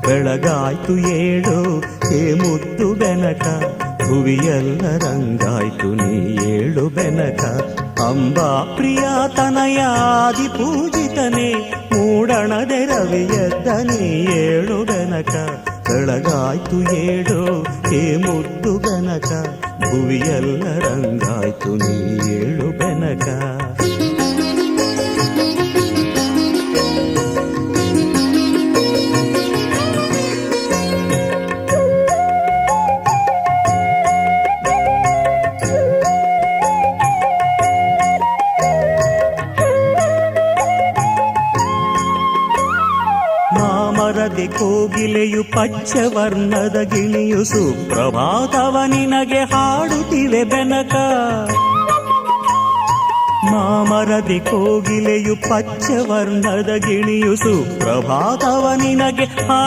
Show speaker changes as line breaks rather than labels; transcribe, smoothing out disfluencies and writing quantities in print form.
ಬೆಳಗಾಯ್ತು ಏಳು ಹೇ ಮುದ್ದು ಬೆನಕ, ಭುವಿಯೆಲ್ಲ ರಂಗಾಯ್ತು ನೀ ಏಳು ಬೆನಕ. ಅಂಬಾ ಪ್ರಿಯ ತನಯಾದಿ ಪೂಜಿತನೇ, ಮೂಡಣದೆ ರವಿಯದ್ದ ನೀ ಏಳು ಬೆನಕ. ಬೆಳಗಾಯ್ತು ಏಳು ಹೇ ಮುದ್ದು ಬೆನಕ, ಭುವಿಯೆಲ್ಲ ರಂಗಾಯ್ತು ನೀ ಏಳು ಬೆನಕ. ಮಾಮರದೆ ಕೋಗಿಲೆಯು ಪಚ್ಚವರ್ಣದ ಗಿಣಿಯು ಸುಪ್ರಭಾತವ ನಿನಗೆ ಹಾಡುತ್ತಿವೆ ಬೆನಕ. ಮಾಮರದೆ ಕೋಗಿಲೆಯು ಪಚ್ಚವರ್ಣದ ಗಿಣಿಯು ಸುಪ್ರಭಾತವ ನಿನಗೆ ಹಾಡು